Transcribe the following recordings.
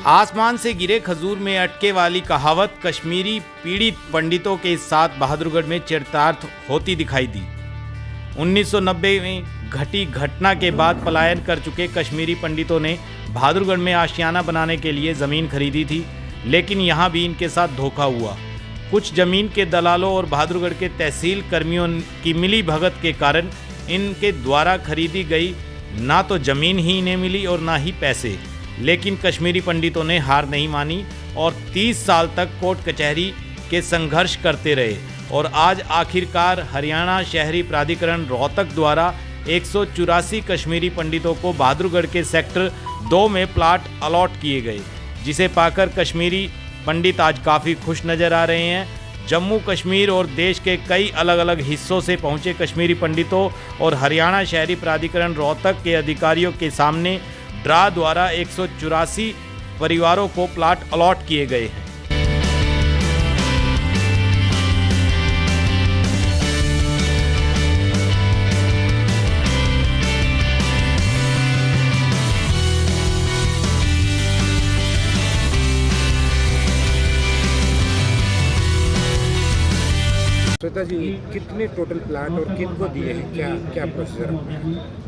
आसमान से गिरे खजूर में अटके वाली कहावत कश्मीरी पीड़ित पंडितों के साथ बहादुरगढ़ में चरितार्थ होती दिखाई दी। 1990 में घटी घटना के बाद पलायन कर चुके कश्मीरी पंडितों ने बहादुरगढ़ में आशियाना बनाने के लिए ज़मीन खरीदी थी, लेकिन यहाँ भी इनके साथ धोखा हुआ। कुछ ज़मीन के दलालों और बहादुरगढ़ के तहसील कर्मियों की मिली भगत के कारण इनके द्वारा खरीदी गई ना तो ज़मीन ही इन्हें मिली और ना ही पैसे। लेकिन कश्मीरी पंडितों ने हार नहीं मानी और 30 साल तक कोर्ट कचहरी के संघर्ष करते रहे और आज आखिरकार हरियाणा शहरी प्राधिकरण रोहतक द्वारा 184 कश्मीरी पंडितों को बहादुरगढ़ के सेक्टर 2 में प्लाट अलॉट किए गए, जिसे पाकर कश्मीरी पंडित आज काफ़ी खुश नज़र आ रहे हैं। जम्मू कश्मीर और देश के कई अलग अलग हिस्सों से पहुंचे कश्मीरी पंडितों और हरियाणा शहरी प्राधिकरण रोहतक के अधिकारियों के सामने ड्रा द्वारा 184 परिवारों को प्लाट अलॉट किए गए हैं। श्वेता जी, कितने टोटल प्लाट और किनको दिए हैं, क्या प्रोसीजर है?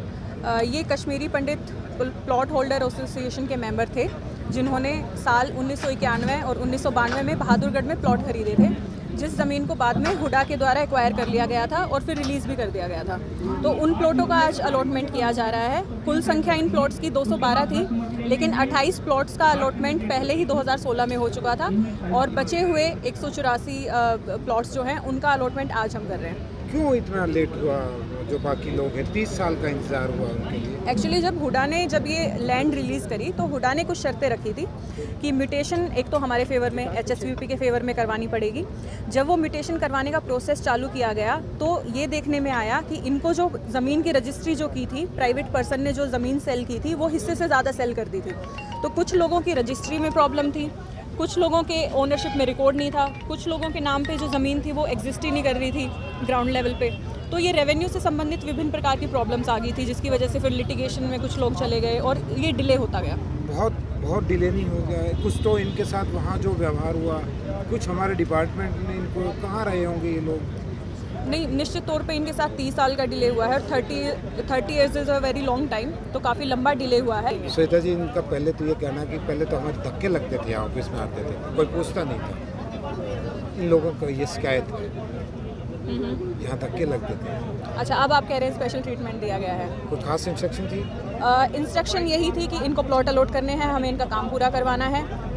ये कश्मीरी पंडित प्लॉट होल्डर एसोसिएशन के मेंबर थे, जिन्होंने साल 1991 और 1992 में बहादुरगढ़ में प्लॉट खरीदे थे, जिस ज़मीन को बाद में हुडा के द्वारा एक्वायर कर लिया गया था और फिर रिलीज़ भी कर दिया गया था। तो उन प्लॉटों का आज अलॉटमेंट किया जा रहा है। कुल संख्या इन प्लॉट्स की 212 थी, लेकिन 28 प्लॉट्स का अलॉटमेंट पहले ही 2016 में हो चुका था और बचे हुए 184 प्लॉट्स जो हैं उनका अलॉटमेंट आज हम कर रहे हैं। क्यों इतना लेट हुआ? जो बाकी लोग हैं 30 साल का इंतजार हुआ उनके लिए। एक्चुअली जब हुडा ने ये लैंड रिलीज़ करी तो हुडा ने कुछ शर्तें रखी थी कि म्यूटेशन एक तो हमारे फेवर में HSVP के फेवर में करवानी पड़ेगी। जब वो म्यूटेशन करवाने का प्रोसेस चालू किया गया तो ये देखने में आया कि इनको जो ज़मीन की रजिस्ट्री जो की थी, प्राइवेट पर्सन ने जो ज़मीन सेल की थी वो हिस्से से ज़्यादा सेल कर दी थी। तो कुछ लोगों की रजिस्ट्री में प्रॉब्लम थी, कुछ लोगों के ओनरशिप में रिकॉर्ड नहीं था, कुछ लोगों के नाम पे जो ज़मीन थी वो एग्जिस्ट ही नहीं कर रही थी ग्राउंड लेवल पे। तो ये रेवेन्यू से संबंधित विभिन्न प्रकार की प्रॉब्लम्स आ गई थी, जिसकी वजह से फिर लिटिगेशन में कुछ लोग चले गए और ये डिले होता गया। बहुत डिले नहीं हो गया है? कुछ तो इनके साथ वहाँ जो व्यवहार हुआ, कुछ हमारे डिपार्टमेंट ने इनको कहाँ रहे होंगे ये लोग? नहीं, निश्चित तौर पे इनके साथ 30 साल का डिले हुआ है और 30 years is a very long time, तो काफ़ी लंबा डिले हुआ है। श्वेता जी, इनका पहले तो ये कहना कि पहले तो हमारे धक्के लगते थे, ऑफिस में आते थे, कोई पूछता नहीं था। इन लोगों को ये शिकायत है, यहाँ धक्के लगते थे। अच्छा, अब आप कह रहे हैं स्पेशल ट्रीटमेंट दिया गया है। कोई खास इंस्ट्रक्शन थी? इंस्ट्रक्शन यही थी कि इनको प्लॉट अलॉट करने हैं, हमें इनका काम पूरा करवाना है।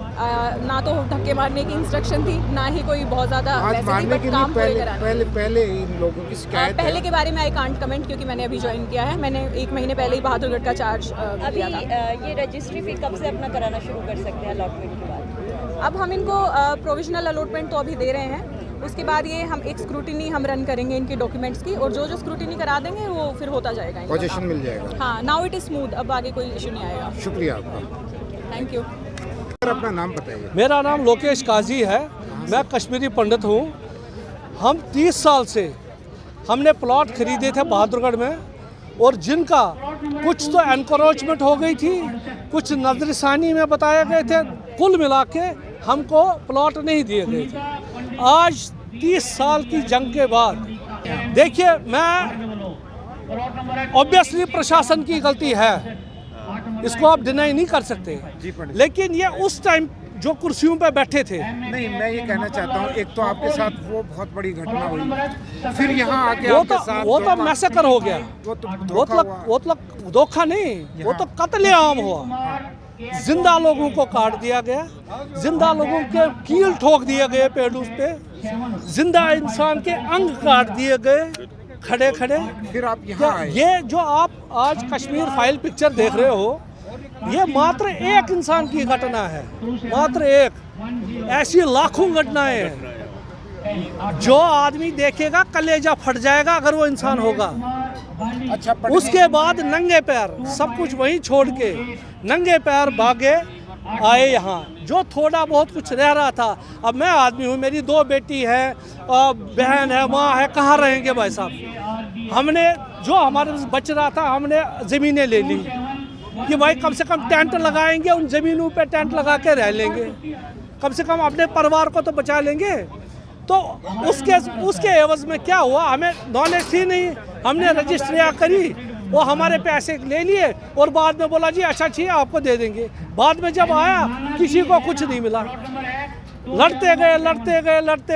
ना तो धक्के मारने की इंस्ट्रक्शन थी, ना ही कोई बहुत ज़्यादा काम पूरे कराने। पहले इन लोगों की शिकायत पहले के बारे में आई कांट कमेंट, क्योंकि मैंने अभी ज्वाइन किया है। मैंने 1 महीने पहले ही बहादुरगढ़ का चार्ज लिया था। ये रजिस्ट्री फी कब से अपना कराना शुरू कर सकते हैं अलॉटमेंट के बाद? अब हम इनको प्रोविजनल अलॉटमेंट तो अभी दे रहे हैं, उसके बाद ये हम एक स्क्रूटिनी हम रन करेंगे इनके डॉक्यूमेंट्स की, और जो स्क्रूटिनी करा देंगे वो फिर होता जाएगा, पोजीशन मिल जाएगा। हाँ, नाउ इट इज स्मूथ, अब आगे कोई इशू नहीं आएगा। शुक्रिया आपका, थैंक यू। अपना नाम बताइए। मेरा नाम लोकेश काजी है, मैं कश्मीरी पंडित हूँ। हम 30 साल से हमने प्लॉट खरीदे थे बहादुरगढ़ में, और जिनका कुछ तो एनक्रोचमेंट हो गई थी, कुछ नजरसानी में बताए गए थे, कुल मिला के हमको प्लॉट नहीं दिए गए थे। आज 30 साल की जंग के बाद देखिए, मैं ऑब्वियसली प्रशासन की गलती है, इसको आप डिनाई नहीं कर सकते, लेकिन ये उस टाइम जो कुर्सियों पे बैठे थे। नहीं, मैं ये कहना चाहता हूँ, एक तो आपके साथ वो बहुत बड़ी घटना हुई, फिर यहाँ आके वो तो मैसेकर हो गया, वो तो धोखा नहीं, वो तो कत्लेआम हुआ। जिंदा लोगों को काट दिया गया, जिंदा लोगों के कील ठोक दिए गए पेड़ों पे, जिंदा इंसान के अंग काट दिए गए खड़े खड़े। फिर आप यहाँ आए। ये जो आप आज कश्मीर फाइल पिक्चर देख रहे हो, ये मात्र एक इंसान की घटना है, मात्र एक। ऐसी लाखों घटनाएं हैं, जो आदमी देखेगा कलेजा फट जाएगा अगर वो इंसान होगा। अच्छा, उसके बाद नंगे पैर सब कुछ वहीं छोड़ के नंगे पैर भागे आए यहाँ। जो थोड़ा बहुत कुछ रह रहा था, अब मैं आदमी हूँ, मेरी 2 बेटी है, बहन है, माँ है, कहाँ रहेंगे भाई साहब? हमने जो हमारे बच रहा था, हमने ज़मीनें ले ली, कि भाई कम से कम टेंट लगाएंगे, उन ज़मीनों पे टेंट लगा के रह लेंगे, कम से कम अपने परिवार को तो बचा लेंगे। तो उसके एवज में क्या हुआ, हमें नॉलेज थी नहीं, हमने रजिस्ट्रियाँ करी, वो हमारे पैसे ले लिए और बाद में बोला जी अच्छा ठीक है आपको दे देंगे। बाद में जब आया किसी को कुछ नहीं मिला, लड़ते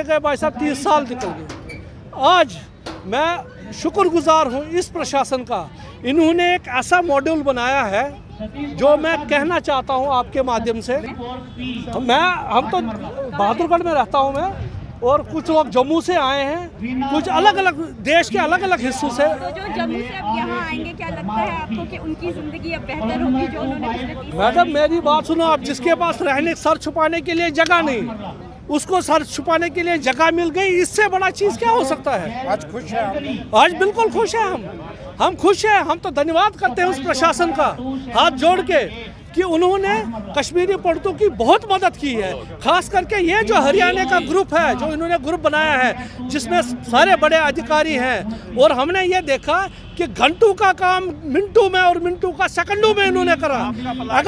गए भाई साहब 30 साल निकल गए। आज मैं शुक्रगुजार हूँ इस प्रशासन का, इन्होंने एक ऐसा मॉड्यूल बनाया है जो मैं कहना चाहता हूँ आपके माध्यम से। हम तो बहादुरगढ़ में रहता हूँ मैं, और कुछ लोग जम्मू से आए हैं, कुछ अलग अलग देश के अलग अलग हिस्सों से। तो जो जम्मू से अब यहाँ आएंगे, क्या लगता है आपको कि उनकी ज़िंदगी अब बेहतर होगी जो उन्होंने पिछले 30 मैडम मेरी बात सुनो, आप जिसके पास रहने सर छुपाने के लिए जगह नहीं, उसको सर छुपाने के लिए जगह मिल गई, इससे बड़ा चीज़ क्या हो सकता है। आज खुश है आप? आज बिल्कुल खुश हैं हम खुश हैं। हम तो धन्यवाद करते हैं उस प्रशासन का हाथ जोड़ के कि उन्होंने कश्मीरी पंडितों की बहुत मदद की है। खास करके ये जो हरियाणा का ग्रुप है, जो इन्होंने ग्रुप बनाया है जिसमें सारे बड़े अधिकारी हैं, और हमने ये देखा कि घंटों का काम मिनटों में और मिनटों का सेकंडों में इन्होंने करा। अगर